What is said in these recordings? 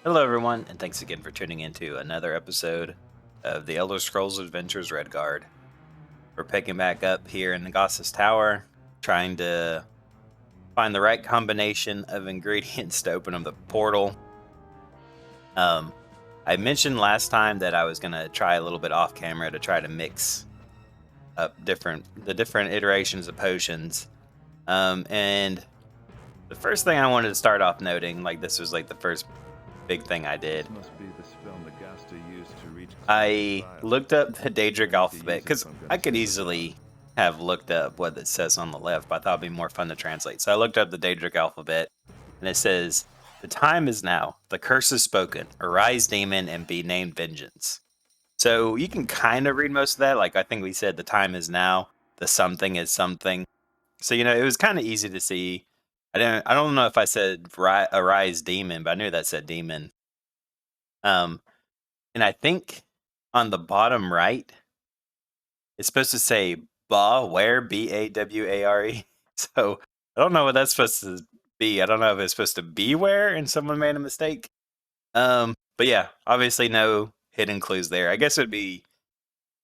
Hello, everyone, and thanks again for tuning into another episode of the Elder Scrolls Adventures Redguard. We're picking back up here in the Goss's Tower, trying to find the right combination of ingredients to open up the portal. I mentioned last time that I was going to try a little bit off camera to try to mix up the different iterations of potions. And the first thing I wanted to start off noting, like this was like the first big thing I did. I looked up the Daedric alphabet because I could easily have looked up what it says on the left, but I thought it'd be more fun to translate. So I looked up the Daedric alphabet, and it says, "The time is now. The curse is spoken. Arise, demon, and be named vengeance." So you can kind of read most of that. Like I think we said, the time is now. The something is something. So it was kind of easy to see. I don't know if I said arise demon, but I knew that said demon. And I think on the bottom right, it's supposed to say Baware, Baware. So I don't know what that's supposed to be. I don't know if it's supposed to beware and someone made a mistake. But yeah, obviously no hidden clues there. I guess it would be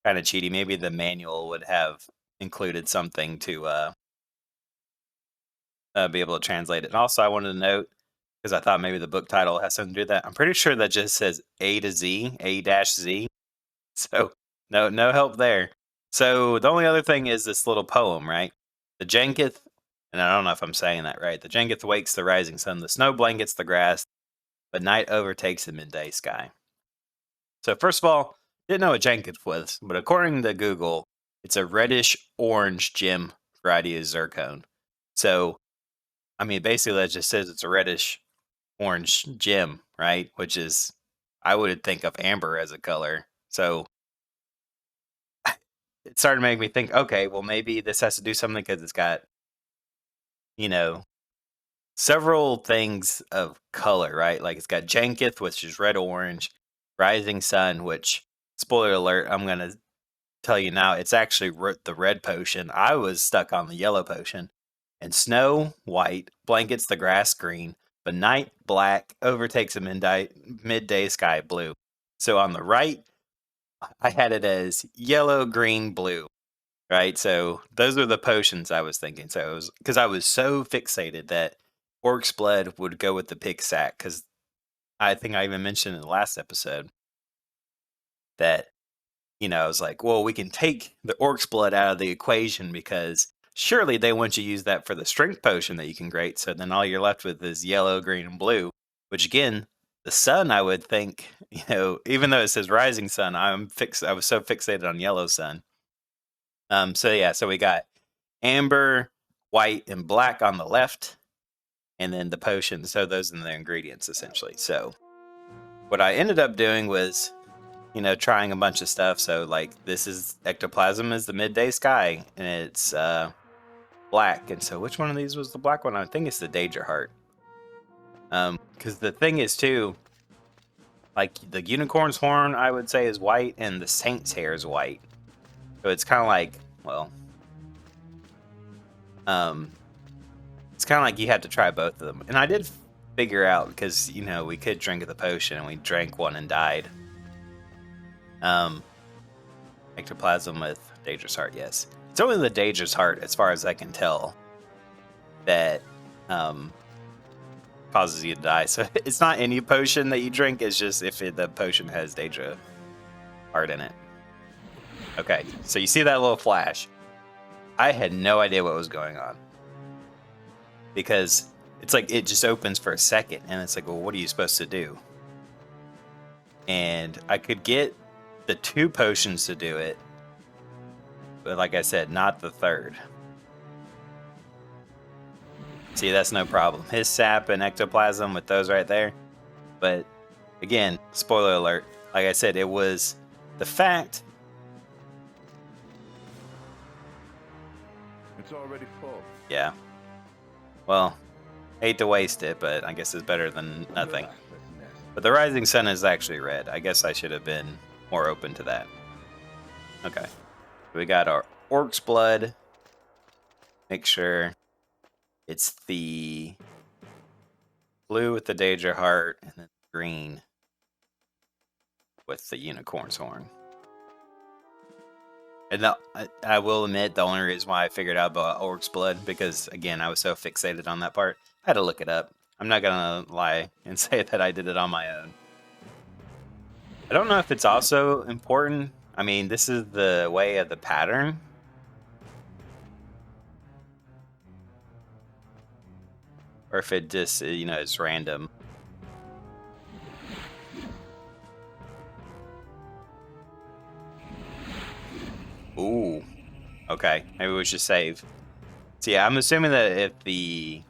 kind of cheaty. Maybe the manual would have included something to be able to translate it. And also, I wanted to note, because I thought maybe the book title has something to do with that. I'm pretty sure that just says A to Z, A-Z. So no help there. So the only other thing is this little poem, right? The Jenketh, and I don't know if I'm saying that right. The Jenketh wakes the rising sun, the snow blankets the grass, but night overtakes the midday sky. So first of all, didn't know what Jenketh was, but according to Google, it's a reddish orange gem variety of zircon. So, I mean, basically that just says it's a reddish orange gem, right? Which is, I would think of amber as a color. So it started making me think, okay, well, maybe this has to do something because it's got, you know, several things of color, right? Like it's got Jenketh, which is red orange, Rising Sun, which, spoiler alert, I'm going to tell you now, it's actually the red potion. I was stuck on the yellow potion. And Snow, white, blankets the grass green, but night, black, overtakes a midday sky, blue. So on the right, I had it as yellow, green, blue. Right, so those are the potions I was thinking. So it was because I was so fixated that Orc's blood would go with the pig sack. Because I think I even mentioned in the last episode that I was like, well, we can take the Orc's blood out of the equation because surely they want you to use that for the strength potion that you can create. So then all you're left with is yellow, green, and blue. Which again, the sun, I would think, even though it says rising sun, I was so fixated on yellow sun. So we got amber, white, and black on the left, and then the potion. So those are the ingredients essentially. So what I ended up doing was, trying a bunch of stuff. So like this is ectoplasm is the midday sky, and it's black. And so which one of these was the black one? I think it's the Daedra heart. Because the thing is too, like the unicorn's horn, I would say is white, and the saint's hair is white. So it's kind of like, well, it's kind of like you had to try both of them. And I did figure out, because, we could drink the potion, and we drank one and died. Ectoplasm with Daedra's heart, yes. It's only the Daedra's heart, as far as I can tell, that causes you to die. So it's not any potion that you drink, it's just if the potion has Daedra heart in it. Okay, so you see that little flash. I had no idea what was going on. Because it's like it just opens for a second, and it's like, well, what are you supposed to do? And I could get the 2 potions to do it, but like I said, not the third. See, that's no problem. His sap and ectoplasm with those right there. But again, spoiler alert, like I said, it was the fact. It's already full. Yeah. Well, hate to waste it, but I guess it's better than nothing. But the rising sun is actually red. I guess I should have been more open to that. Okay. We got our Orc's blood. Make sure it's the blue with the Daedra heart, and then green with the unicorn's horn. And I will admit, the only reason why I figured out about Orc's blood, because, again, I was so fixated on that part, I had to look it up. I'm not going to lie and say that I did it on my own. I don't know if it's also important. I mean, this is the way of the pattern. Or if it just, you know, is random. Ooh. Okay, maybe we should save. So yeah, I'm assuming that if the...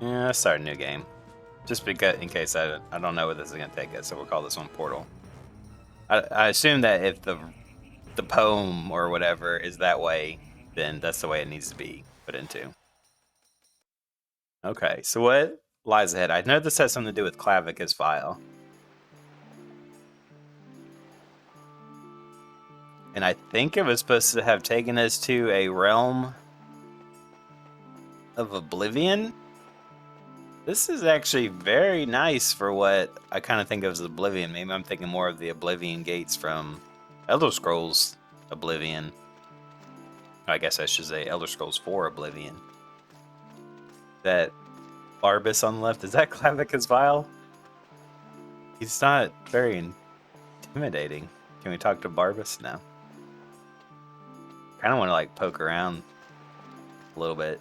Yeah, let's start a new game. Just because, in case I don't know where this is going to take us, so we'll call this one Portal. I assume that if the poem or whatever is that way, then that's the way it needs to be put into. Okay, so what lies ahead? I know this has something to do with Clavicus Vile. And I think it was supposed to have taken us to a realm of Oblivion. This is actually very nice for what I kind of think of as Oblivion. Maybe I'm thinking more of the Oblivion gates from Elder Scrolls Oblivion. I guess I should say Elder Scrolls 4 Oblivion. That Barbus on the left, is that Clavicus Vile? He's not very intimidating. Can we talk to Barbus now? Kind of want to like poke around a little bit.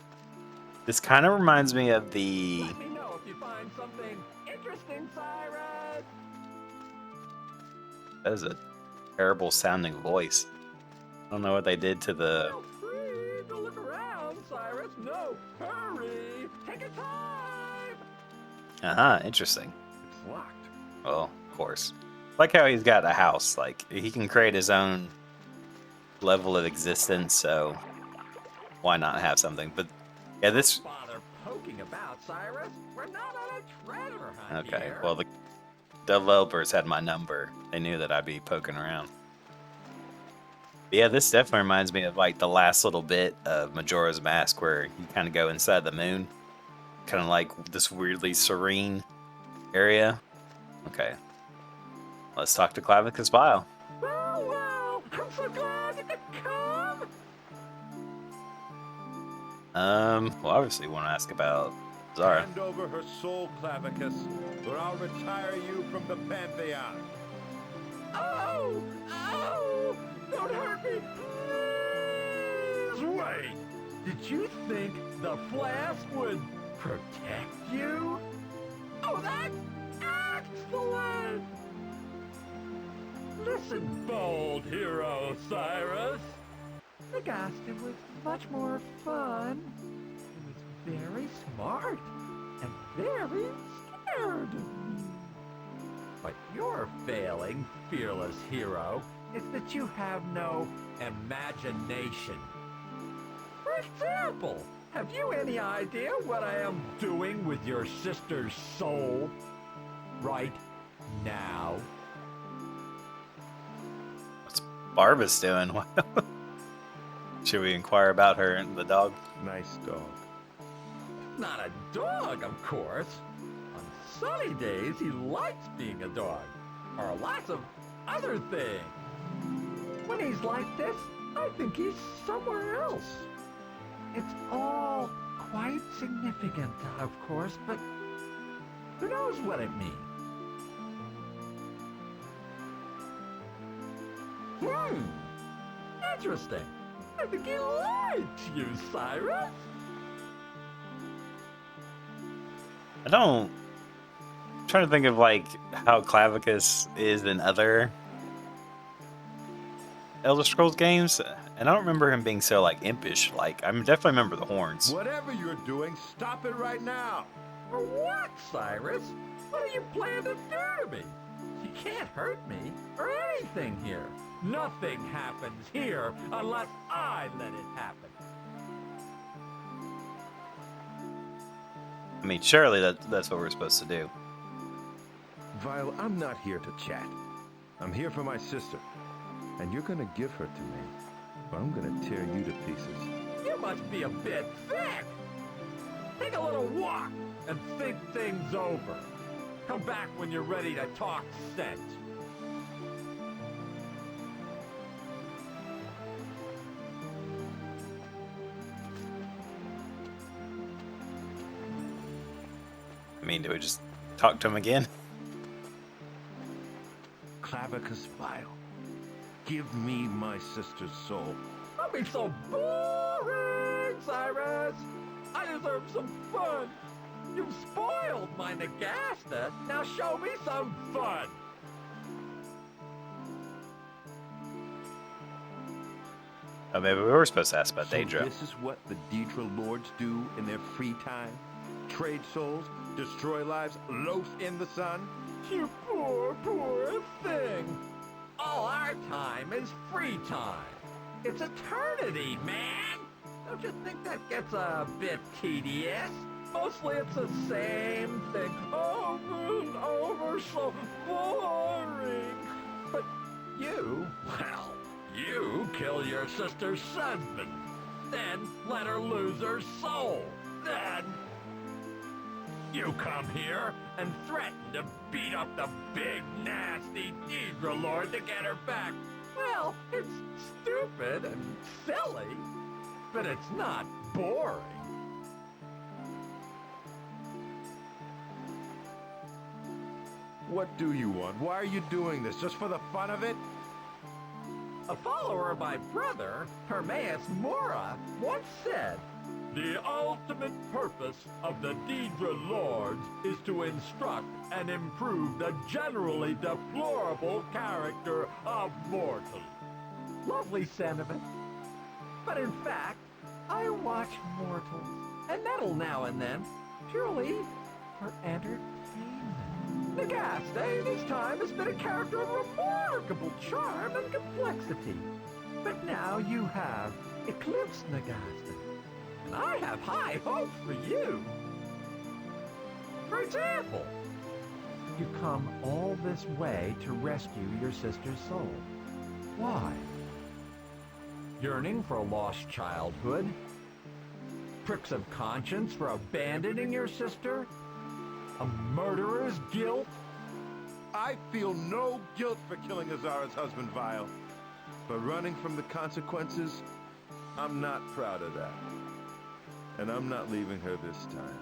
This kind of reminds me of the... Let me know if you find something interesting, Cyrus! That is a terrible sounding voice. I don't know what they did to the... Feel free to look around, Cyrus. No hurry. Take your time. Uh-huh, interesting. It's locked. Well, of course. Like how he's got a house. Like, he can create his own level of existence, so why not have something? But yeah, this... Bother poking about, Cyrus. We're not on a treasure hunt Okay, here. well, the developers had my number. They knew that I'd be poking around. But yeah, this definitely reminds me of like the last little bit of Majora's Mask where you kind of go inside the moon. Kind of like this weirdly serene area. Okay. Let's talk to Clavicus Vile. Well, I'm so glad you could come. Well, obviously we want to ask about Zara. Hand over her soul, Clavicus, or I'll retire you from the Pantheon. Oh, don't hurt me, please. Wait, did you think the flask would protect you? Oh, that's excellent. Listen, bold hero Cyrus. The Gaston was much more fun. He was very smart and very scared of me. But your failing, fearless hero, is that you have no imagination. For example, have you any idea what I am doing with your sister's soul right now? What's Barbus doing? Should we inquire about her and the dog? Nice dog. Not a dog, of course. On sunny days, he likes being a dog, or lots of other things. When he's like this, I think he's somewhere else. It's all quite significant, of course, but who knows what it means? Interesting. I think he likes you, Cyrus. I'm trying to think of like how Clavicus is in other Elder Scrolls games, and I don't remember him being so like impish. Like I definitely remember the horns. Whatever you're doing, stop it right now. For what, Cyrus? What do you plan to do to me? You can't hurt me or anything here. Nothing happens here unless I let it happen. I mean, surely that's what we're supposed to do. Vile, I'm not here to chat. I'm here for my sister. And you're gonna give her to me, or I'm gonna tear you to pieces. You must be a bit thick. Take a little walk and think things over. Come back when you're ready to talk sense. I mean, do we just talk to him again? Clavicus Vile, give me my sister's soul. Don't be so boring, Cyrus! I deserve some fun! You've spoiled my Nagasta, now show me some fun! Oh, maybe we were supposed to ask about So Daedra. this is what the Daedra lords do in their free time? Trade souls, destroy lives, loaf in the sun? You poor, poor thing! All our time is free time. It's eternity, man! Don't you think that gets a bit tedious? Mostly it's the same thing over and over, so boring. But you, well, you kill your sister's husband, then let her lose her soul, then you come here and threaten to beat up the big, nasty Daedra Lord to get her back. Well, it's stupid and silly, but it's not boring. What do you want? Why are you doing this? Just for the fun of it? A follower of my brother, Hermaeus Mora, once said, "The ultimate purpose of the Daedra Lords is to instruct and improve the generally deplorable character of mortals." Lovely sentiment. But in fact, I watch mortals and meddle now and then, purely for entertainment. Nagaste this time has been a character of remarkable charm and complexity. But now you have eclipsed Nagaste, and I have high hopes for you. For example, you come all this way to rescue your sister's soul. Why? Yearning for a lost childhood? Pricks of conscience for abandoning your sister? A murderer's guilt? I feel no guilt for killing Azara's husband, Vile. But running from the consequences, I'm not proud of that. And I'm not leaving her this time.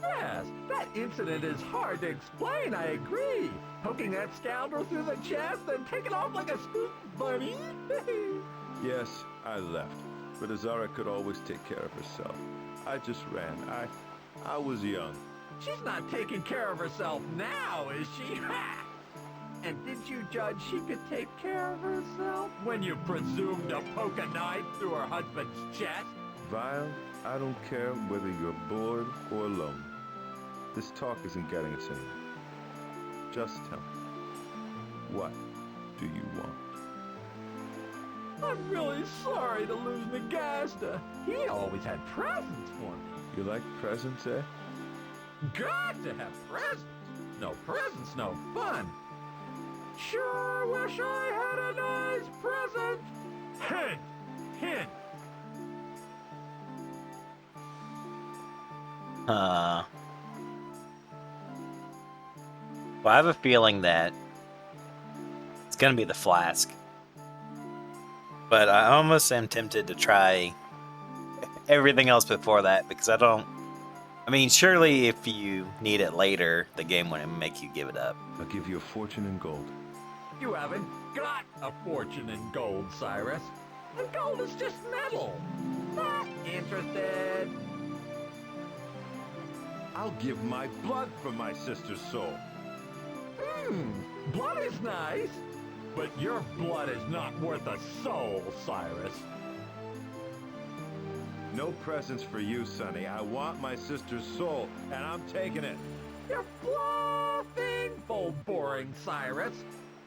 Yes, that incident is hard to explain, I agree. Poking that scoundrel through the chest and taking off like a spook bunny? Yes, I left. But Azara could always take care of herself. I just ran. I was young. She's not taking care of herself now, is she? Ha! And did you judge she could take care of herself when you presumed to poke a knife through her husband's chest? Vile, I don't care whether you're bored or alone. This talk isn't getting us anywhere. Just tell me, what do you want? I'm really sorry to lose Nagasta. He always had presents for me. You like presents, eh? Got to have presents. No presents, no fun. Sure wish I had a nice present. Hint, hint. Well, I have a feeling that it's going to be the flask. But I almost am tempted to try everything else before that because I don't... I mean, surely if you need it later, the game wouldn't make you give it up. I'll give you a fortune in gold. You haven't got a fortune in gold, Cyrus. And gold is just metal. Not interested. I'll give my blood for my sister's soul. Blood is nice. But your blood is not worth a soul, Cyrus. No presents for you, Sonny. I want my sister's soul, and I'm taking it. You're bluffing, full boring Cyrus.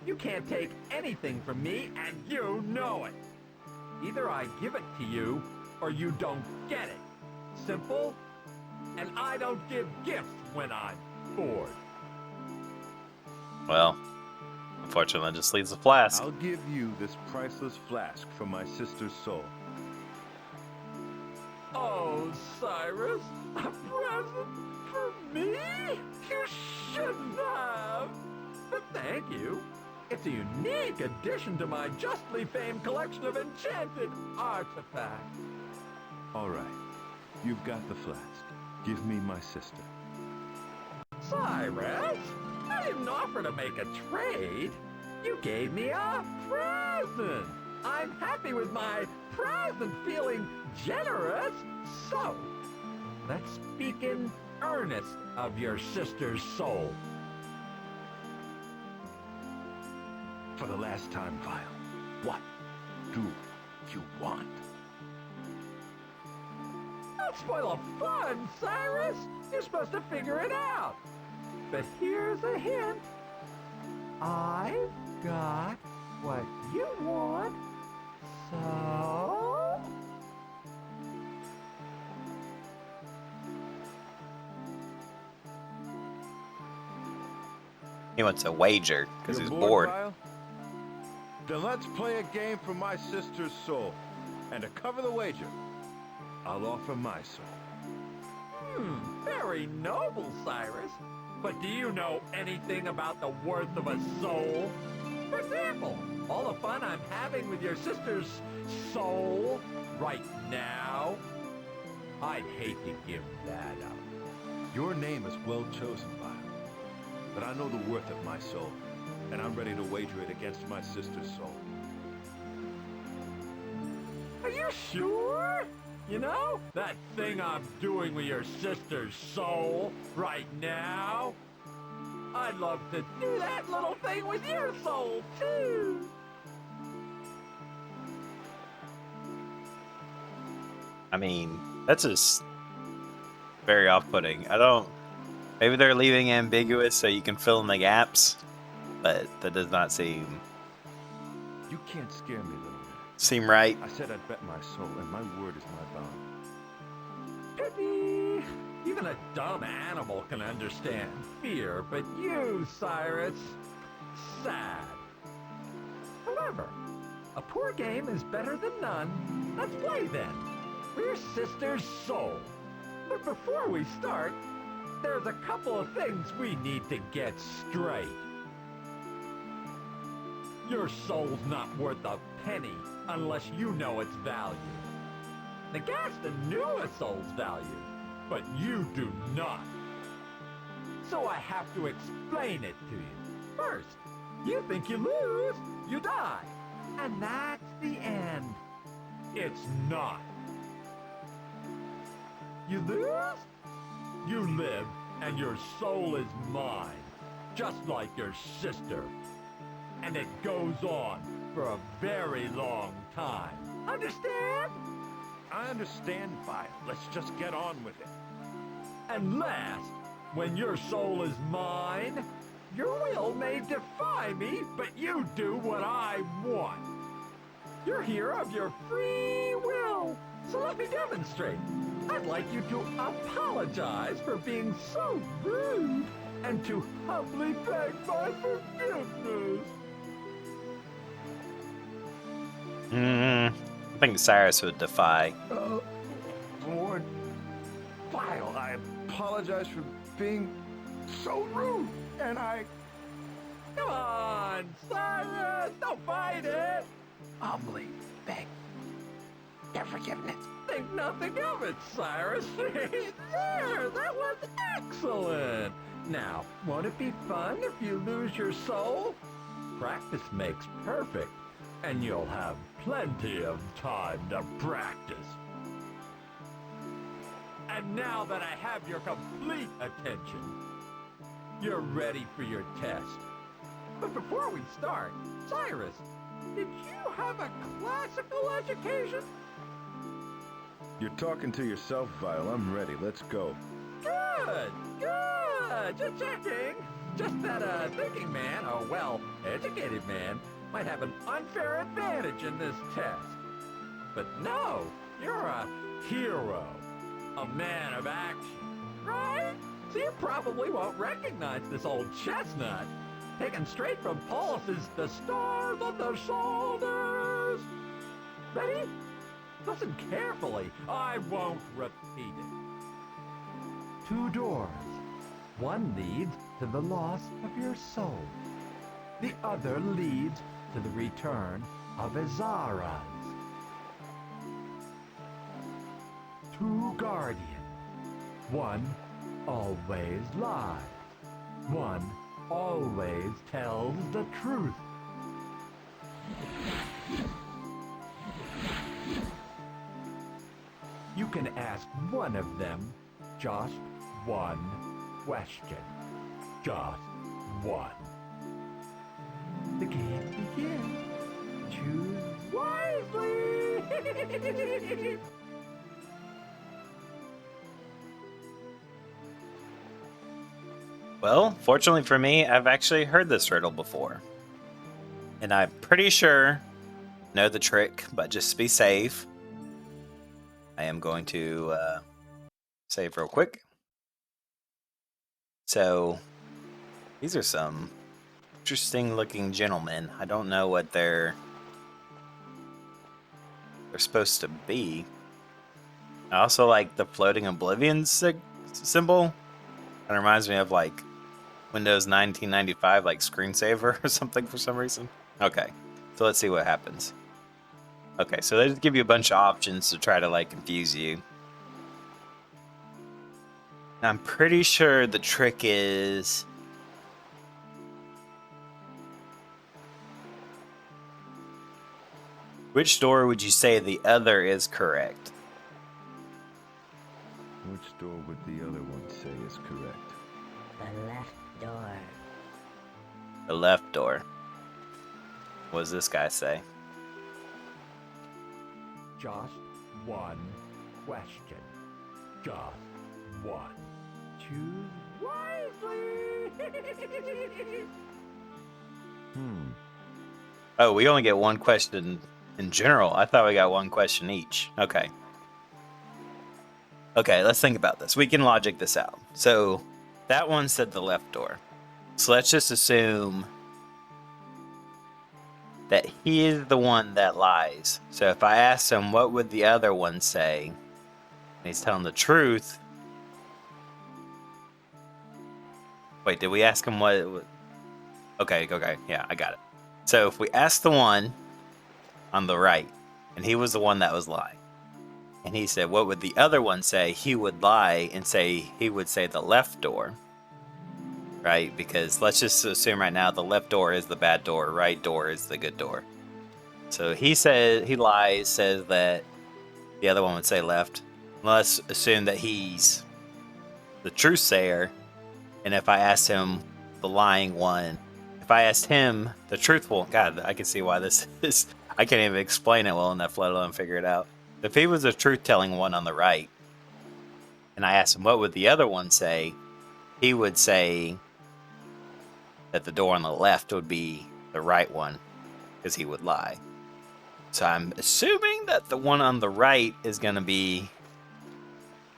You can't take anything from me, and you know it. Either I give it to you, or you don't get it. Simple. And I don't give gifts when I'm bored. Well, unfortunately, it just leaves the flask. I'll give you this priceless flask for my sister's soul. Oh, Oh, Cyrus, a present for me? You shouldn't have. But thank you. It's a unique addition to my justly famed collection of enchanted artifacts. All right. You've got the flask. Give me my sister. Cyrus, I didn't offer to make a trade. You gave me a present. I'm happy with my present, feeling generous. So, let's speak in earnest of your sister's soul. For the last time, Vile, what do you want? Don't spoil the fun, Cyrus. You're supposed to figure it out. But here's a hint. I've got what you want, so... He wants a wager because You're he's bored. Vile? Then let's play a game for my sister's soul. And to cover the wager, I'll offer my soul. Very noble, Cyrus. But do you know anything about the worth of a soul? For example, all the fun I'm having with your sister's soul right now, I'd hate to give that up. Your name is well chosen, Vile. But I know the worth of my soul, and I'm ready to wager it against my sister's soul. Are you sure? You know, that thing I'm doing with your sister's soul right now? I'd love to do that little thing with your soul, too. I mean, that's just very off-putting. I don't... Maybe they're leaving ambiguous so you can fill in the gaps, but that does not seem You can't scare me, little man. right. I said I'd bet my soul, and my word is my bond. Pity. Even a dumb animal can understand fear, but you, Cyrus, sad. However, a poor game is better than none. Let's play then. For your sister's soul. But before we start, there's a couple of things we need to get straight. Your soul's not worth a penny unless you know its value. Nagasta knew a soul's value, but you do not. So I have to explain it to you. First, you think you lose, you die. And that's the end. It's not. You lose, you live, and your soul is mine, just like your sister. And it goes on for a very long time. Understand? I understand, Vile. Let's just get on with it. And last, when your soul is mine, your will may defy me, but you do what I want. You're here of your free will. So let me demonstrate. I'd like you to apologize for being so rude and to humbly beg my forgiveness. I think Cyrus would defy. Lord Vile, I apologize for being so rude, and I... Come on, Cyrus, don't fight it. humbly beg your forgiveness. Think nothing of it, Cyrus. There, that was excellent. Now, won't it be fun if you lose your soul? Practice makes perfect, and you'll have plenty of time to practice. And now that I have your complete attention, you're ready for your test. But before we start, Cyrus, did you have a classical education? You're talking to yourself, Vile. I'm ready. Let's go. Good, good. Just checking. Just that a thinking man, a well-educated man, might have an unfair advantage in this test. But no, you're a hero, a man of action, right? So you probably won't recognize this old chestnut, taken straight from Paulus's The Stars on the Shoulders. Ready? Listen carefully. I won't repeat defeated. 2 doors. One leads to the loss of your soul. The other leads to the return of Azara's. 2 guardians. One always lies. One always tells the truth. You can ask one of them just one question. Just one. The game begins. Choose wisely! Well, fortunately for me, I've actually heard this riddle before. And I'm pretty sure know the trick, but just to be safe, I am going to save real quick. So, these are some interesting looking gentlemen. I don't know what they're supposed to be. I also like the floating Oblivion symbol. It reminds me of like Windows 1995, like screensaver or something for some reason. Okay, so let's see what happens. Okay, so they just give you a bunch of options to try to like confuse you. I'm pretty sure the trick is which door would you say the other is correct? Which door would the other one say is correct? The left door. The left door. What does this guy say? Just one question. Just one. Choose wisely! Oh, we only get one question in general. I thought we got one question each. Okay. Okay, let's think about this. We can logic this out. So, that one said the left door. So let's just assume that he is the one that lies. So if I asked him, what would the other one say? And he's telling the truth. Wait, did we ask him what? Okay, yeah, I got it. So if we asked the one on the right, and he was the one that was lying, and he said, what would the other one say? He would lie and say, he would say the left door. Right? Because let's just assume right now the left door is the bad door, right door is the good door. So he lies, says that the other one would say left. Let's assume that he's the truth sayer. And if I asked him the lying one, if I asked him the truthful, God, I can see why this is, I can't even explain it well enough, let alone figure it out. If he was the truth-telling one on the right, and I asked him what would the other one say, he would say that the door on the left would be the right one, because he would lie. So I'm assuming that the one on the right is going to be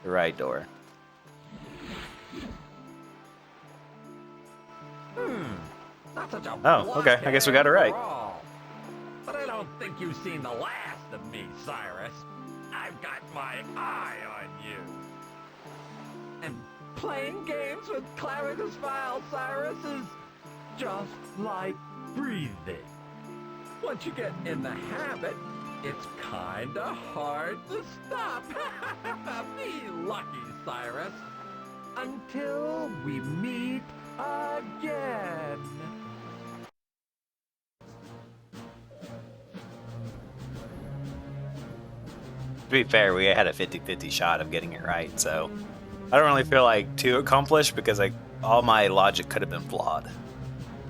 the right door. Not such a Oh, okay. I guess we got it right. But I don't think you've seen the last of me, Cyrus. I've got my eye on you. And playing games with Clavicus Vile, Cyrus, is just like breathing. Once you get in the habit, it's kinda hard to stop. Be lucky, Cyrus. Until we meet again. To be fair, we had a 50-50 shot of getting it right, so I don't really feel like too accomplished because all my logic could have been flawed,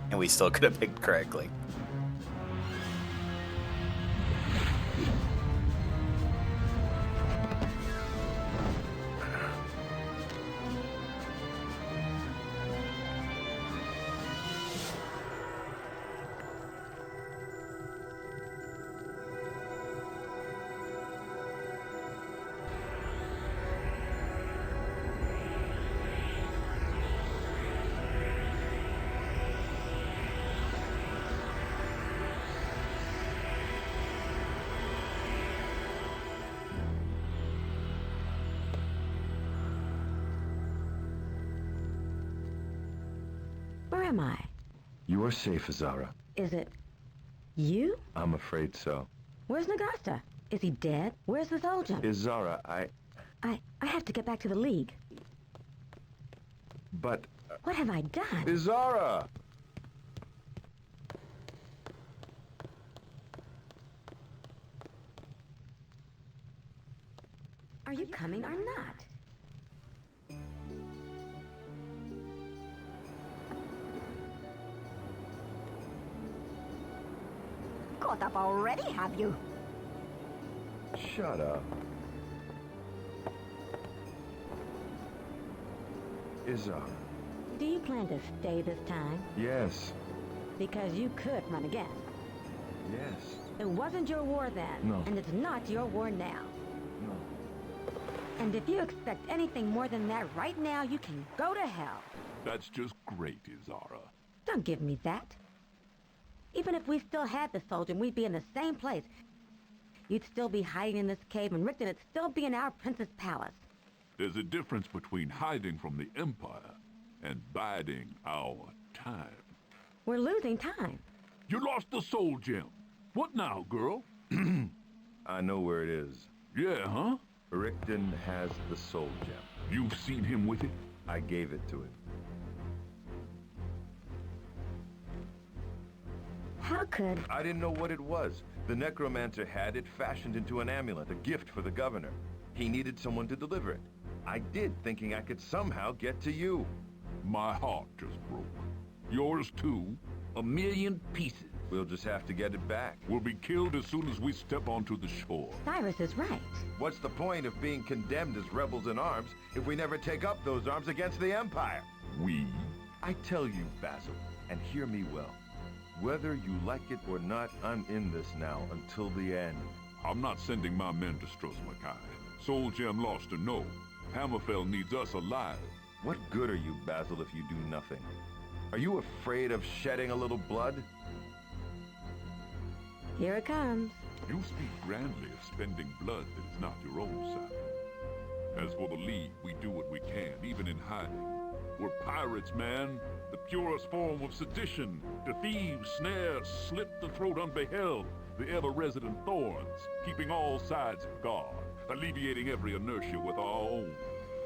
and we still could have picked correctly. am I? You are safe, Azara. Is it you? I'm afraid so. Where's Nagasta? Is he dead? Where's the soldier? Azara, I have to get back to the League. But... What have I done? Azara! Are you coming or not? Caught up already, have you? Shut up. Azara. Do you plan to stay this time? Yes. Because you could run again. Yes. It wasn't your war then. No. And it's not your war now. No. And if you expect anything more than that right now, you can go to hell. That's just great, Izara. Don't give me that. Even if we still had the soldier, we'd be in the same place. You'd still be hiding in this cave, and Rickton would still be in our prince's palace. There's a difference between hiding from the Empire and biding our time. We're losing time. You lost the soul gem. What now, girl? I know where it is. Yeah, huh? Rickton has the soul gem. You've seen him with it? I gave it to him. How could... I didn't know what it was. The necromancer had it fashioned into an amulet, a gift for the governor. He needed someone to deliver it. I did, thinking I could somehow get to you. My heart just broke. Yours too. 1,000,000 pieces. We'll just have to get it back. We'll be killed as soon as we step onto the shore. Cyrus is right. What's the point of being condemned as rebels in arms if we never take up those arms against the Empire? We? I tell you, Basil, and hear me well. Whether you like it or not, I'm in this now until the end. I'm not sending my men to Stros Makai. Soul Gem lost or no, Hammerfell needs us alive. What good are you, Basil, if you do nothing? Are you afraid of shedding a little blood? Here it comes. You speak grandly of spending blood that is not your own, Simon. As for the League, we do what we can, even in hiding. We're pirates, man. The purest form of sedition. To thieves, snares, slit the throat unbeheld. The ever-resident thorns, keeping all sides of guard, alleviating every inertia with our own.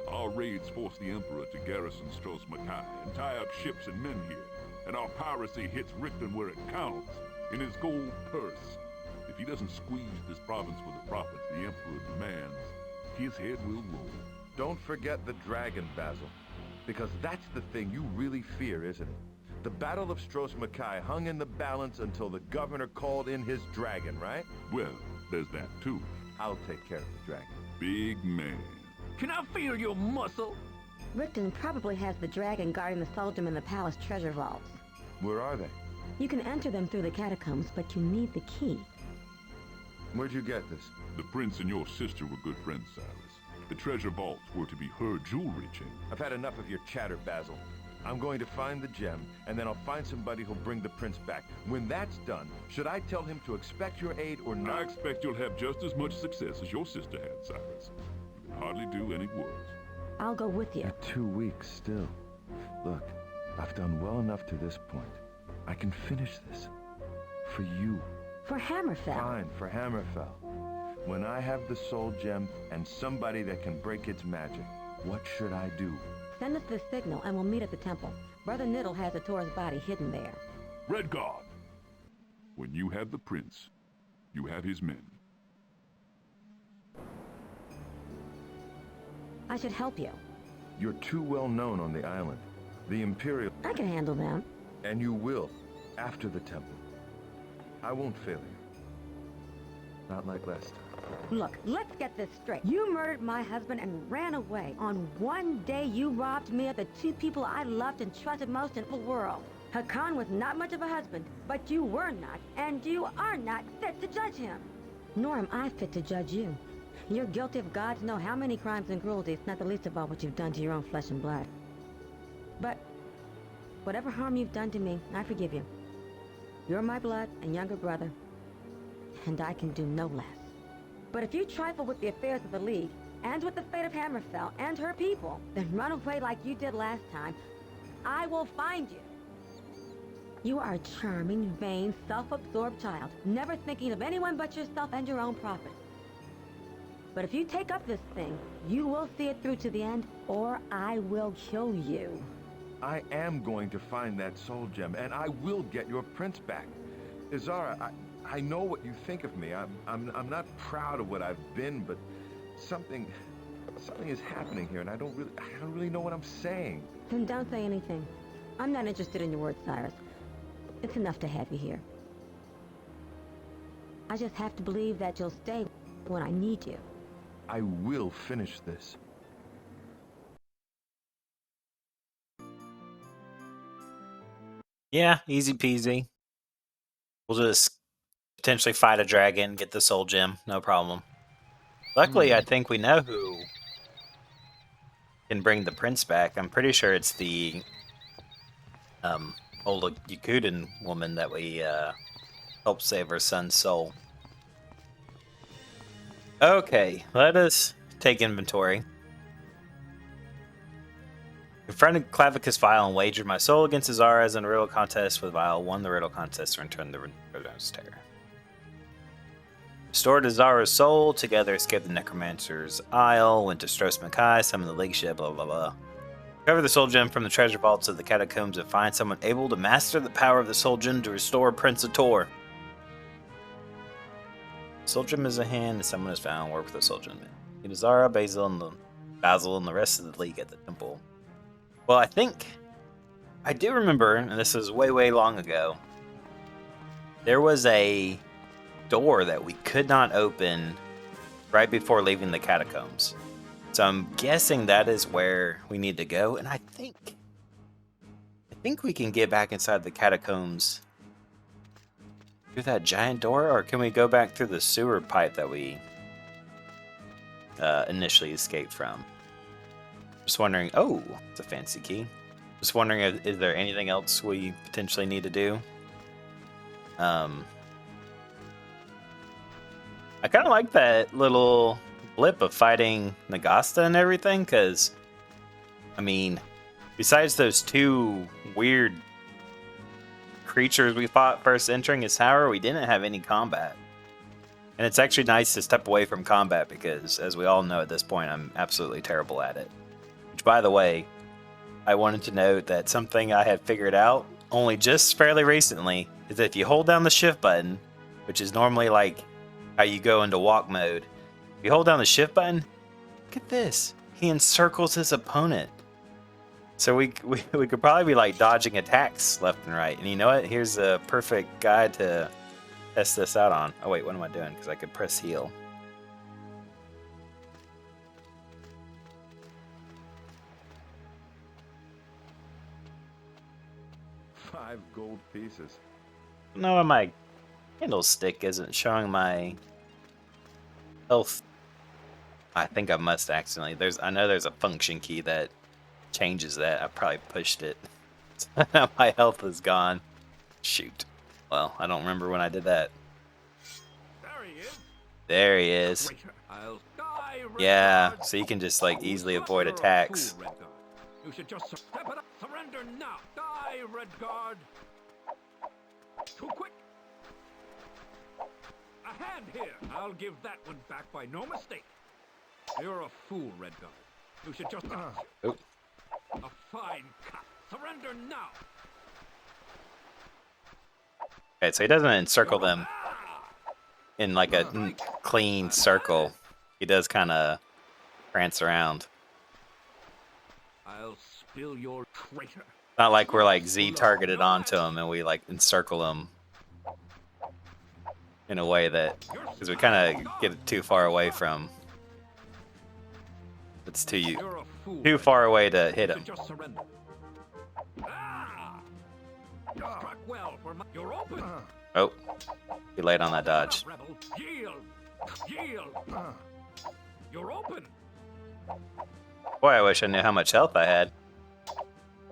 Our raids force the Emperor to garrison Stros Makai and tie up ships and men here. And our piracy hits Rickton where it counts, in his gold purse. If he doesn't squeeze this province for the profits the Emperor demands, his head will roll. Don't forget the dragon, Basil. Because that's the thing you really fear, isn't it? The Battle of Stros Makai hung in the balance until the governor called in his dragon, right? Well, there's that too. I'll take care of the dragon. Big man. Can I feel your muscle? Rickton probably has the dragon guarding the soldier in the palace treasure vaults. Where are they? You can enter them through the catacombs, but you need the key. Where'd you get this? The prince and your sister were good friends, Cyrus. The treasure vaults were to be her jewelry chain. I've had enough of your chatter, Basil. I'm going to find the gem, and then I'll find somebody who'll bring the prince back. When that's done, should I tell him to expect your aid or I not? expect you'll have just as much success as your sister had, Cyrus. You can hardly do any worse. I'll go with you. 2 weeks still. Look, I've done well enough to this point. I can finish this. For you. For Hammerfell. Fine, for Hammerfell. When I have the soul gem and somebody that can break its magic, what should I do? Send us the signal and we'll meet at the temple. Brother Niddle has Ator's body hidden there. Redguard! When you have the prince, you have his men. I should help you. You're too well known on the island. The Imperial... I can handle them. And you will, after the temple. I won't fail you. Not like last time. Look, let's get this straight. You murdered my husband and ran away. On one day, you robbed me of the 2 people I loved and trusted most in the world. Hakan was not much of a husband, but you were not, and you are not fit to judge him. Nor am I fit to judge you. You're guilty of gods know how many crimes and cruelties, not the least of all what you've done to your own flesh and blood. But whatever harm you've done to me, I forgive you. You're my blood and younger brother, and I can do no less. But if you trifle with the affairs of the League, and with the fate of Hammerfell and her people, then run away like you did last time, I will find you. You are a charming, vain, self-absorbed child, never thinking of anyone but yourself and your own profit. But if you take up this thing, you will see it through to the end, or I will kill you. I am going to find that soul gem, and I will get your prince back. Izara, I know what you think of me. I'm not proud of what I've been, but something is happening here, and I don't really know what I'm saying. Then don't say anything. I'm not interested in your words, Cyrus. It's enough to have you here. I just have to believe that you'll stay when I need you. I will finish this. Yeah, easy peasy. We'll just potentially fight a dragon, get the soul gem, no problem. Luckily, I think we know who can bring the prince back. I'm pretty sure it's the old Yakutan woman that we helped save her son's soul. Okay, let us take inventory. Confronted Clavicus Vile and wagered my soul against Izara as in a riddle contest with Vile. Won the riddle contest and returned the Redguard's terror. Restored Izara's soul. Together escaped the Necromancer's Isle. Went to Stros Makai. Summoned the League ship. Blah blah blah. Recover the soul gem from the treasure vaults of the catacombs and find someone able to master the power of the soul gem to restore Prince Ator. Soul gem is a hand and someone is found. Work with the soul gem. Get Izara, Basil, and the rest of the League at the temple. Well, I do remember, and this is way, way long ago, there was a door that we could not open right before leaving the catacombs. So I'm guessing that is where we need to go, and I think we can get back inside the catacombs through that giant door, or can we go back through the sewer pipe that we initially escaped from? Just wondering. Oh, it's a fancy key. Just wondering, is there anything else we potentially need to do? I kind of like that little blip of fighting Nagasta and everything, because, I mean, besides those two weird creatures we fought first entering his tower, we didn't have any combat. And it's actually nice to step away from combat because, as we all know at this point, I'm absolutely terrible at it. Which, by the way, I wanted to note that something I had figured out only just fairly recently is that if you hold down the shift button, which is normally like how you go into walk mode, if you hold down the shift button, look at this. He encircles his opponent. So we could probably be like dodging attacks left and right. And you know what? Here's a perfect guide to test this out on. Oh wait, what am I doing? Because I could press heal. $5 gold pieces. No, my candlestick isn't showing my health. I think I must accidentally. I know there's a function key that changes that. I probably pushed it. So now my health is gone. Shoot. Well, I don't remember when I did that. There he is. There he is. I'll die, Yeah, Redguard. so you can just like easily avoid attacks. Fool, Redguard. You should just step it up. Surrender now. Die, Redguard. Too quick. A hand here. I'll give that one back by no mistake. You're a fool, Redguard. You should just... Oh. A fine cut. Surrender now. Okay, so he doesn't encircle them in like a clean circle. He does kind of prance around. I'll spill your traitor. Not like we're like Z targeted onto him and we like encircle him in a way that, because we kind of get too far away from. It's too far away to hit him. Just surrender. You struck well for my... You're open. Oh, too late on that dodge. Rebel, yield. Yield. You're open. Boy, I wish I knew how much health I had.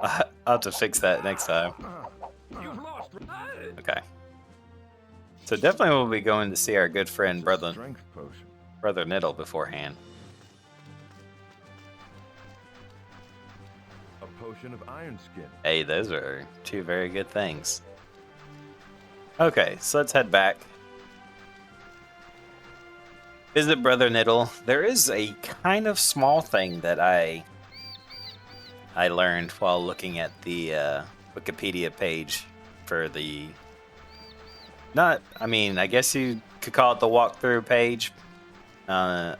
I'll have to fix that next time. You've lost. Okay. So definitely we'll be going to see our good friend Brother Strength potion. Niddle beforehand. A potion of iron skin. Hey, those are two very good things. Okay, so let's head back. Visit Brother Niddle. There is a kind of small thing that I learned while looking at the Wikipedia page for the... I guess you could call it the walkthrough page, but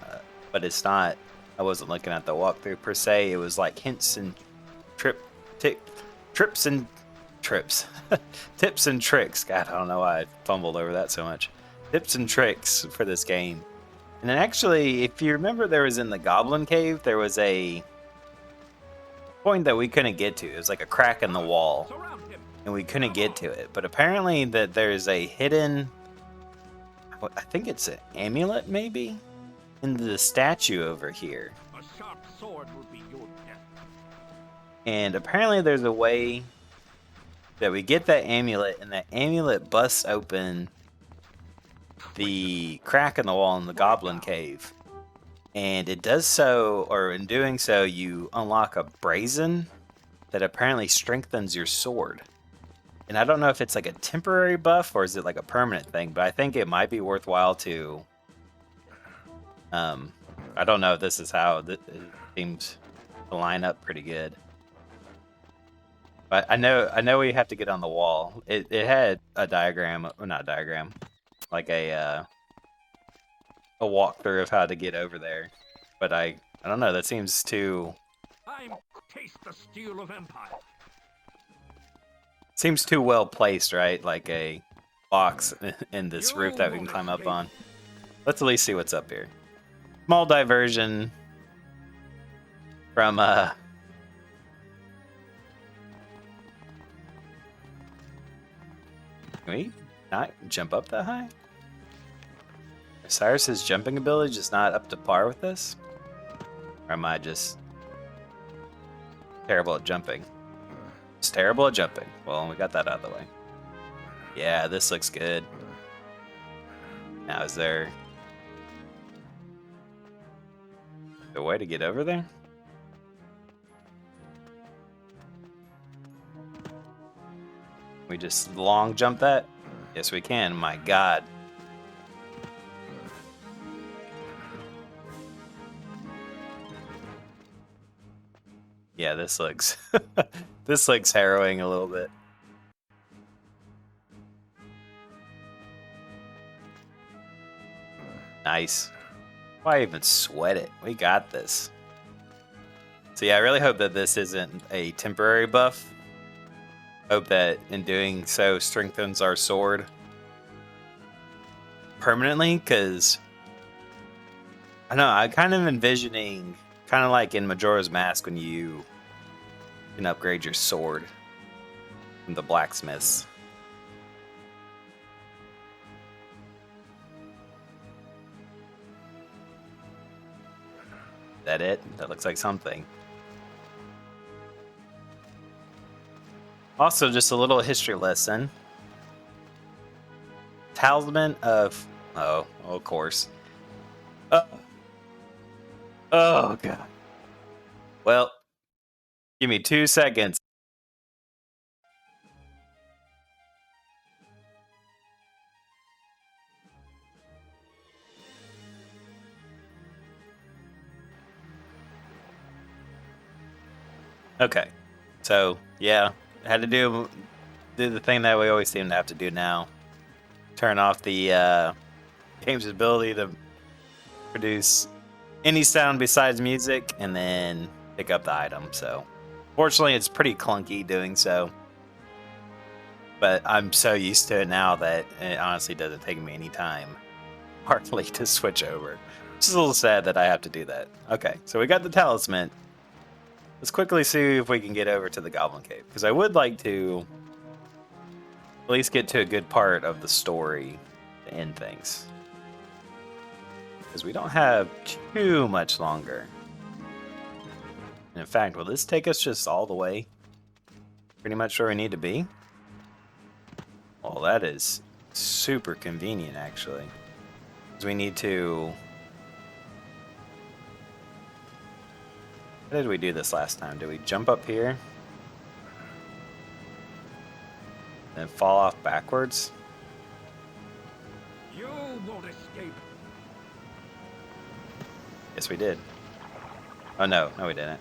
it's not. I wasn't looking at the walkthrough per se. It was like hints and trips and trips. Tips and tricks. God, I don't know why I fumbled over that so much. Tips and tricks for this game. And then actually, if you remember, there was in the Goblin Cave, there was a point that we couldn't get to. It was like a crack in the wall, and we couldn't get to it. But apparently that there's a hidden, I think it's an amulet maybe, in the statue over here. A sharp sword will be your death. And apparently there's a way that we get that amulet, and that amulet busts open the crack in the wall in the Goblin Cave. And it does so, or in doing so, you unlock a brazen that apparently strengthens your sword. And I don't know if it's like a temporary buff or is it like a permanent thing, but I think it might be worthwhile to... I don't know if this is how it seems to line up pretty good. But I know we have to get on the wall. It had a diagram, or not a diagram, like a walkthrough of how to get over there. But I don't know, that seems too... Taste the steel of empire. Seems too well placed, right? Like a box in this roof that we can climb up on. Let's at least see what's up here. Small diversion from Can we not jump up that high? Cyrus's jumping ability just not up to par with this? Or am I just terrible at jumping? It's terrible at jumping. Well, we got that out of the way. Yeah, this looks good. Now, is there a way to get over there? We just long jump that? Yes, we can. My God. Yeah, this looks this looks harrowing a little bit. Nice. Why even sweat it? We got this. So yeah, I really hope that this isn't a temporary buff. Hope that in doing so strengthens our sword permanently, because I know I kind of envisioning, kind of like in Majora's Mask when you can upgrade your sword from the blacksmiths. Is that it? That looks like something. Also, just a little history lesson. Talisman of... Oh, of course. Oh, God. Well, give me 2 seconds. Okay. So, yeah. Had to do the thing that we always seem to have to do now. Turn off the game's ability to produce any sound besides music, and then pick up the item. So, fortunately, it's pretty clunky doing so. But I'm so used to it now that it honestly doesn't take me any time, hardly, to switch over. Which is a little sad that I have to do that. Okay, so we got the talisman. Let's quickly see if we can get over to the Goblin Cave, because I would like to at least get to a good part of the story to end things. Because we don't have too much longer. And in fact, will this take us just all the way? Pretty much where we need to be? Well, that is super convenient, actually. Because we need to... How did we do this last time? Did we jump up here? And fall off backwards? You won't escape. Yes, we did. Oh no, no, we didn't.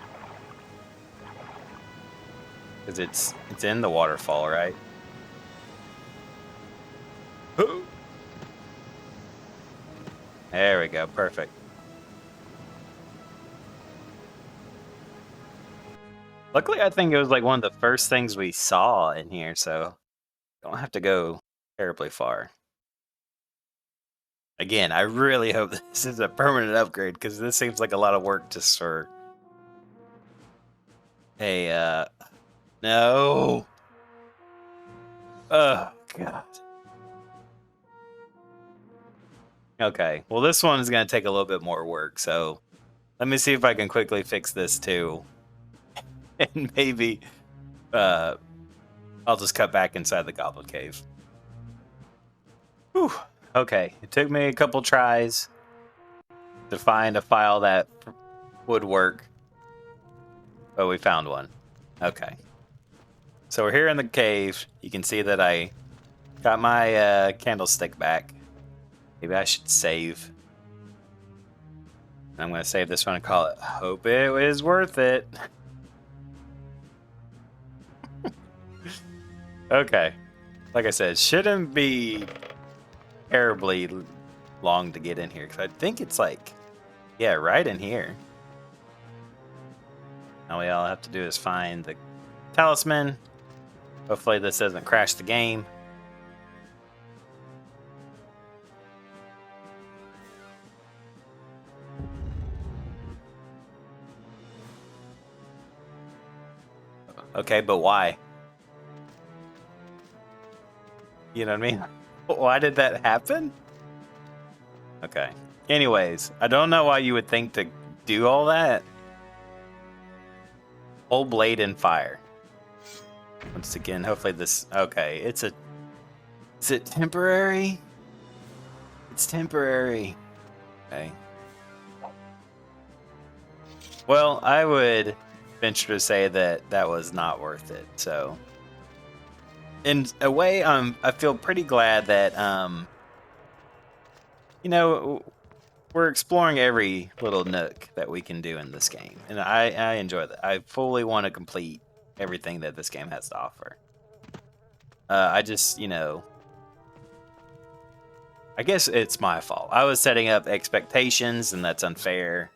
Because it's in the waterfall, right? There we go, perfect. Luckily, I think it was like one of the first things we saw in here, so don't have to go terribly far. Again, I really hope this is a permanent upgrade, because this seems like a lot of work just for a, no. Oh, God. Okay, well, this one is going to take a little bit more work, so let me see if I can quickly fix this too. And maybe I'll just cut back inside the Goblin Cave. Whew. Okay, it took me a couple tries to find a file that would work, but we found one. Okay. So we're here in the cave. You can see that I got my candlestick back. Maybe I should save. I'm going to save this one and call it Hope It Was Worth It. Okay. Like I said, shouldn't be terribly long to get in here, because I think it's like, yeah, right in here. Now we all have to do is find the talisman. Hopefully this doesn't crash the game. Okay, but why? You know what I mean? Why did that happen? Okay. Anyways, I don't know why you would think to do all that. Whole blade in fire. Once again, hopefully this... Okay, it's a... Is it temporary? It's temporary. Okay. Well, I would venture to say that that was not worth it, so... In a way, I feel pretty glad that, you know, we're exploring every little nook that we can do in this game. And I enjoy that. I fully want to complete everything that this game has to offer. I just, you know, I guess it's my fault. I was setting up expectations, and that's unfair.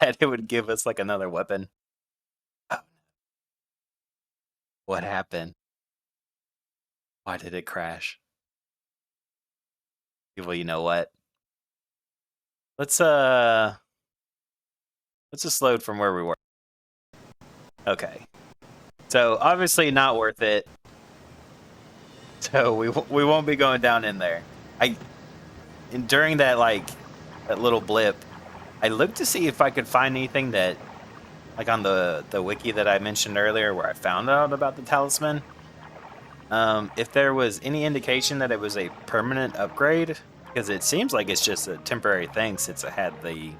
That it would give us, like, another weapon. What happened? Why did it crash? Well, you know what? Let's just load from where we were. Okay. So, obviously not worth it. So, we won't be going down in there. And during that, like, that little blip, I looked to see if I could find anything that, like on the wiki that I mentioned earlier, where I found out about the talisman. If there was any indication that it was a permanent upgrade, because it seems like it's just a temporary thing since it had the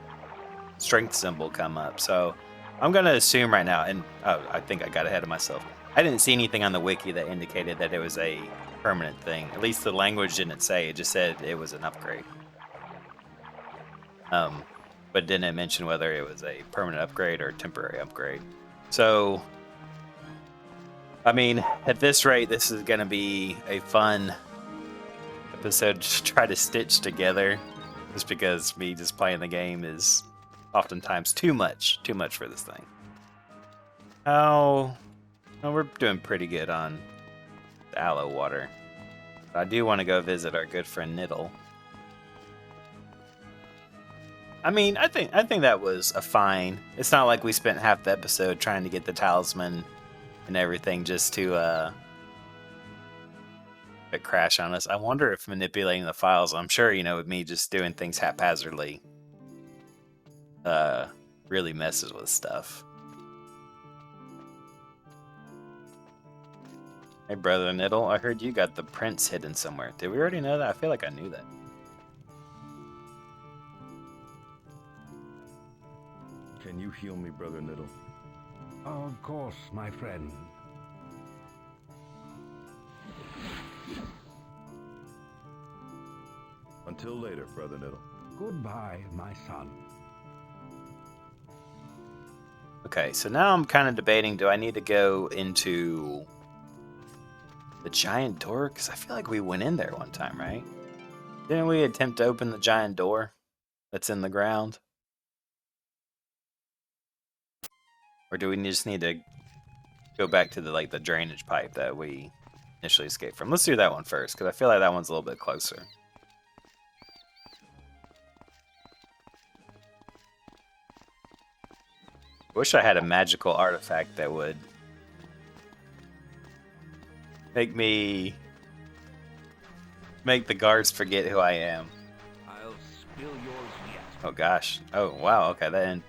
strength symbol come up. So I'm going to assume right now, and I think I got ahead of myself. I didn't see anything on the wiki that indicated that it was a permanent thing. At least the language didn't say. It just said it was an upgrade. But didn't mention whether it was a permanent upgrade or temporary upgrade. So, I mean, at this rate, this is going to be a fun episode to try to stitch together. Just because me just playing the game is oftentimes too much for this thing. Oh, well, we're doing pretty good on the aloe water. But I do want to go visit our good friend Niddle. I mean, I think that was a fine. It's not like we spent half the episode trying to get the talisman and everything just to crash on us. I wonder if manipulating the files, I'm sure, you know, with me just doing things haphazardly, really messes with stuff. Hey, brother Niddle, I heard you got the prince hidden somewhere. Did we already know that? I feel like I knew that. Can you heal me, Brother Niddle? Of course, my friend. Until later, Brother Niddle. Goodbye, my son. Okay, so now I'm kind of debating, do I need to go into the giant door? Because I feel like we went in there one time, right? Didn't we attempt to open the giant door that's in the ground? Or do we just need to go back to the drainage pipe that we initially escaped from? Let's do that one first, because I feel like that one's a little bit closer. I wish I had a magical artifact that would make the guards forget who I am. I'll spill yours yet. Oh gosh. Oh wow, okay,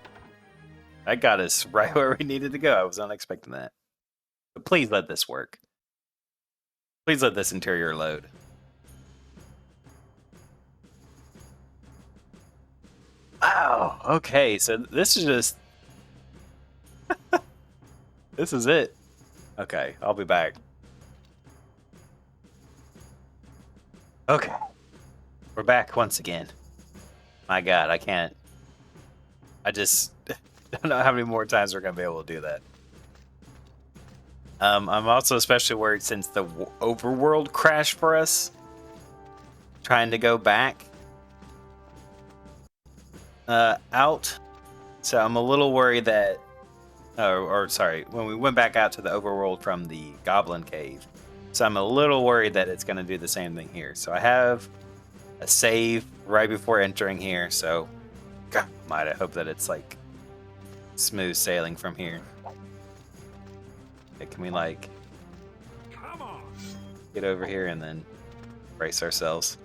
that got us right where we needed to go. I was not expecting that. But please let this work. Please let this interior load. Wow, okay, so this is just this is it. Okay, I'll be back. Okay. We're back once again. My god, I just don't know how many more times we're going to be able to do that. I'm also especially worried since the overworld crashed for us. Trying to go back out. So I'm a little worried that when we went back out to the overworld from the Goblin Cave. So I'm a little worried that it's going to do the same thing here. So I have a save right before entering here. So, God almighty, I hope that it's like smooth sailing from here. Okay, can we Come on. get over here and then brace ourselves?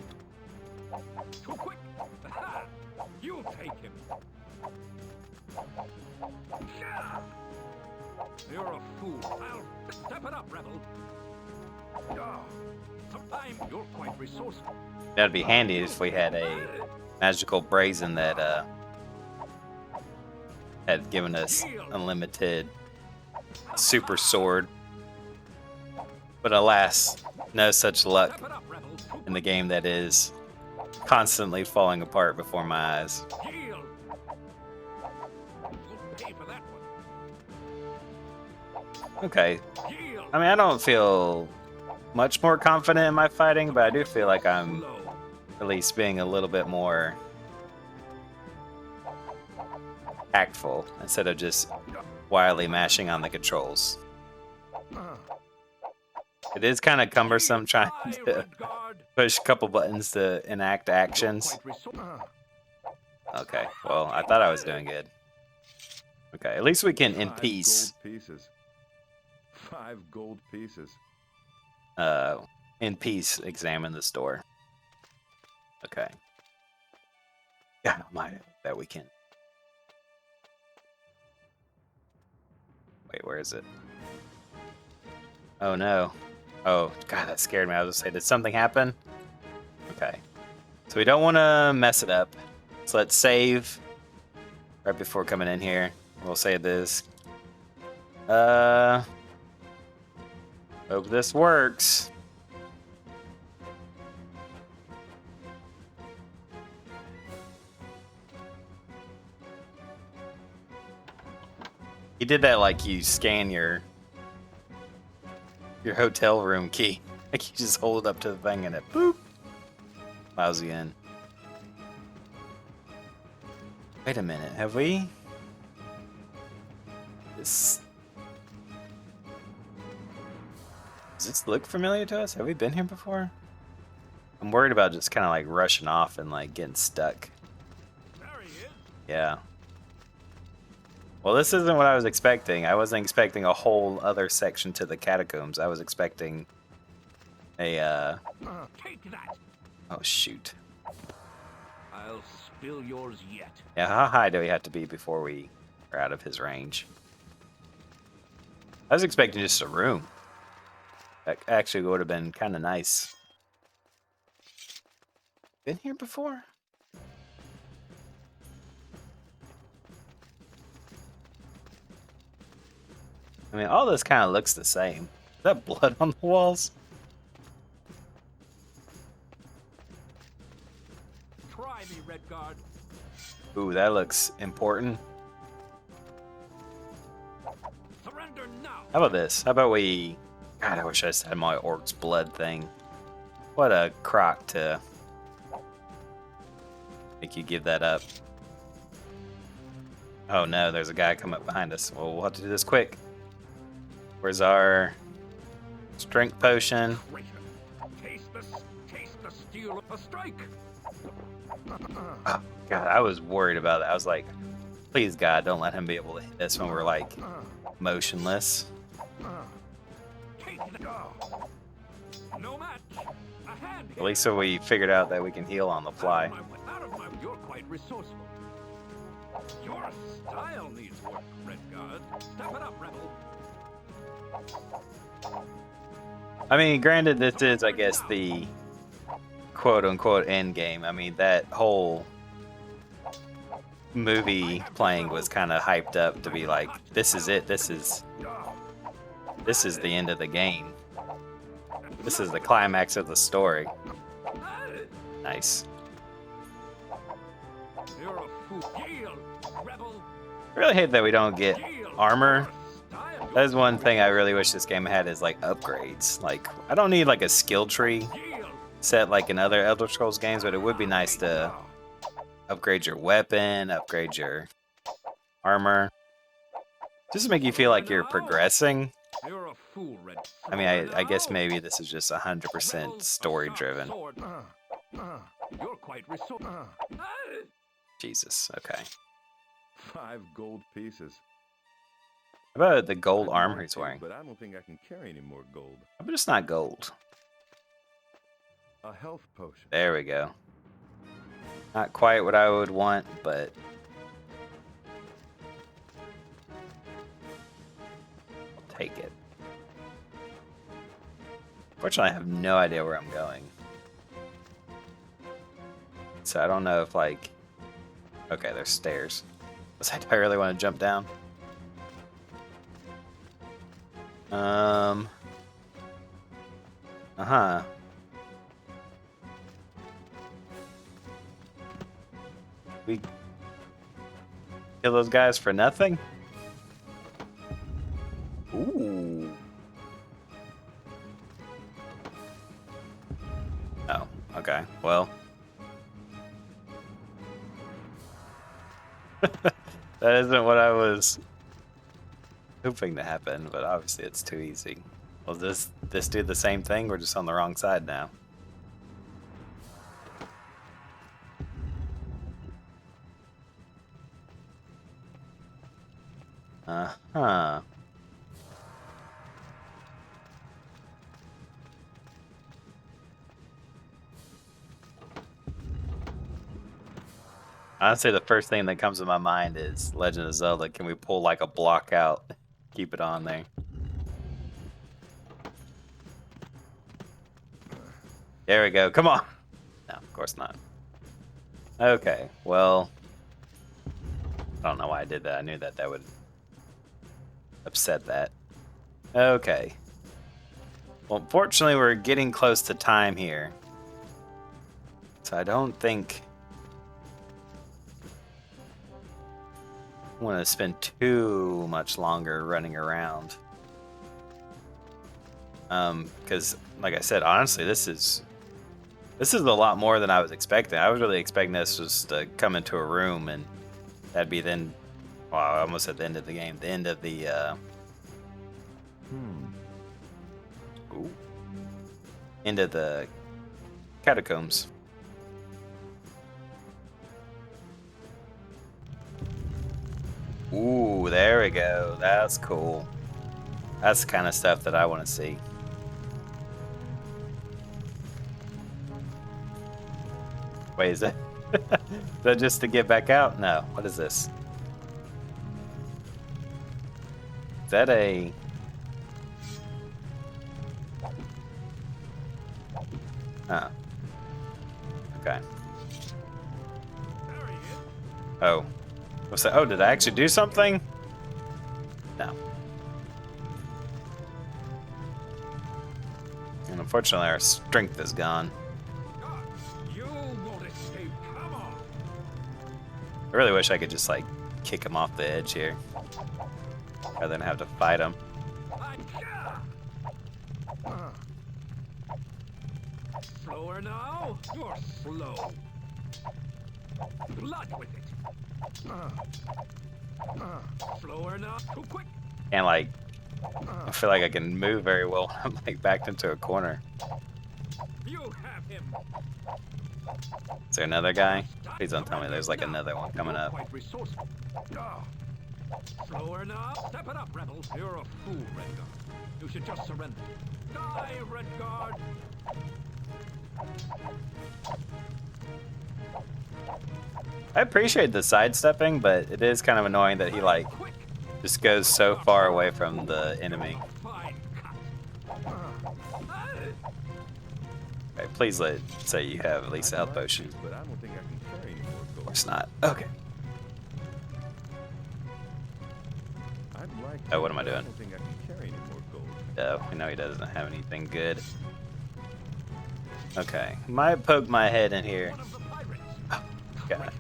Too quick. You take him. You're a fool. I'll step it up, rebel. Sometimes you're quite resourceful. That'd be handy if we had a magical brazen that had given us unlimited super sword. But alas, no such luck Step it up, rebel. in the game that is constantly falling apart before my eyes. Yield. You'll pay for that one. Okay, Yield. I mean, I don't feel much more confident in my fighting, but I do feel like I'm Slow. at least being a little bit more tactful instead of just wildly mashing on the controls. It is kind of cumbersome trying Aye, to Redguard. push a couple buttons to enact actions. Quite resourceful. Okay, well, I thought I was doing good. Okay, at least we can, in 5 peace, gold pieces. 5 gold pieces. examine this door. Okay. God almighty, that we can. Wait, where is it? Oh no. Oh, God, that scared me. I was gonna say, did something happen? Okay. So we don't want to mess it up. So let's save right before coming in here. We'll save this. Hope this works. He did that like you scan your hotel room key. Like you just hold it up to the thing and it boop allows you in. Wait a minute, have we? Does this look familiar to us? Have we been here before? I'm worried about just kind of like rushing off and like getting stuck. There he is. Yeah. Well, this isn't what I was expecting. I wasn't expecting a whole other section to the catacombs. I was expecting a, Take that. oh shoot. I'll spill yours yet. Yeah, how high do we have to be before we are out of his range? I was expecting just a room. That actually would have been kind of nice. Been here before? I mean, all this kind of looks the same. Is that blood on the walls? Ooh, that looks important. Surrender now. How about this? How about we... God, I wish I just had my orc's blood thing. What a crock to make you give that up. Oh no, there's a guy coming up behind us. Well, we'll have to do this quick. Where's our strength potion? Taste the steel of a strike. Oh, God, I was worried about that. I was like, please, God, don't let him be able to hit us when we're like motionless. No match. A hand. At least so we figured out that we can heal on the fly. Out of my, you're quite resourceful. Your style needs work, Redguard. Step it up, rebel. I mean, granted, this is, I guess, the quote-unquote end game. I mean, that whole movie playing was kind of hyped up to be like, this is it. This is the end of the game. This is the climax of the story. Nice. You're a fool. Yield, rebel. I really hate that we don't get armor. That is one thing I really wish this game had is like upgrades. Like, I don't need like a skill tree set like in other Elder Scrolls games, but it would be nice to upgrade your weapon, upgrade your armor. Just to make you feel like you're progressing. You're a fool, Red. I mean, I guess maybe this is just 100% story driven. You're quite resourceful. Jesus, okay. 5 gold pieces. How about the gold I'd armor like he's to, wearing? But I don't think I can carry any more gold. How about it's not gold? A health potion. There we go. Not quite what I would want, but I'll take it. Fortunately, I have no idea where I'm going. So I don't know if like... Okay, there's stairs. Do I really want to jump down? Uh-huh. We kill those guys for nothing? Ooh. Oh, okay. Well. That isn't what I was hoping to happen, but obviously it's too easy. Will this do the same thing? We're just on the wrong side now. Uh-huh. Honestly, the first thing that comes to my mind is Legend of Zelda. Can we pull like a block out? Keep it on there. There we go. Come on. No, of course not. Okay, well. I don't know why I did that. I knew that would upset that. Okay. Well, unfortunately, we're getting close to time here. So I don't think I want to spend too much longer running around. Because, like I said, honestly, this is a lot more than I was expecting. I was really expecting this just to come into a room and that'd be then, well, almost at the end of the game, the end of the, end of the catacombs. Ooh, there we go. That's cool. That's the kind of stuff that I want to see. Wait, is that is that just to get back out? No. What is this? Is that a... Oh. Okay. Oh. What's that? Oh, did I actually do something? No. And unfortunately, our strength is gone. You won't escape. Come on. I really wish I could just like kick him off the edge here, rather than have to fight him. Slower now. You're slow. Blood with it. Slower now. Too quick. And like, I feel like I can move very well. I'm like backed into a corner. You have him. Is there another guy? Please don't tell me there's like another one coming up. Quite resourceful. Slower now. Step it up, rebels. You're a fool, Redguard. You should just surrender. Die, Redguard. I appreciate the sidestepping, but it is kind of annoying that he like just goes so far away from the enemy. Fine cut. Okay, please let say you have at least a health potion. But I don't think I can carry any more Of gold. course not. Okay. I'd like Oh, what am I but doing? don't think I can carry any more gold. Oh, we know he doesn't have anything good. Okay, might poke my head in here. One of the pirates. God.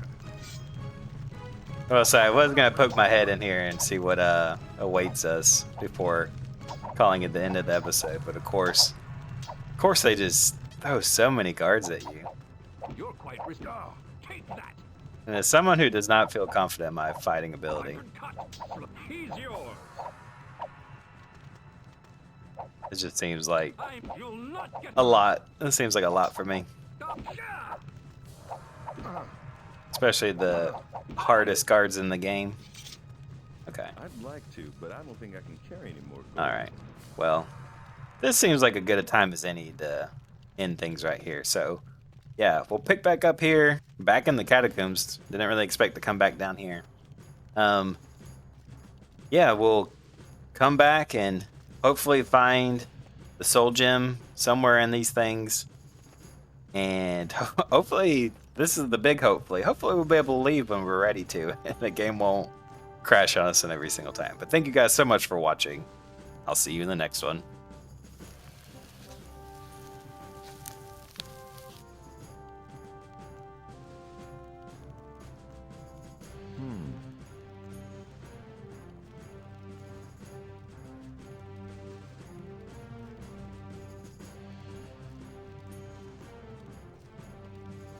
Well, sorry, I was gonna poke my head in here and see what awaits us before calling it the end of the episode, but of course they just throw so many guards at you. You're quite take that. And as someone who does not feel confident in my fighting ability, Cut. He's yours. it just seems like You'll not get a lot. It seems like a lot for me, especially the hardest guards in the game. Okay. I'd like to, but I don't think I can carry any more gold. All right. Well, this seems like a good a time as any to end things right here. So, yeah, we'll pick back up here, back in the catacombs. Didn't really expect to come back down here. Yeah, we'll come back and hopefully find the soul gem somewhere in these things. And hopefully, this is the big hopefully. Hopefully we'll be able to leave when we're ready to. And the game won't crash on us in every single time. But thank you guys so much for watching. I'll see you in the next one.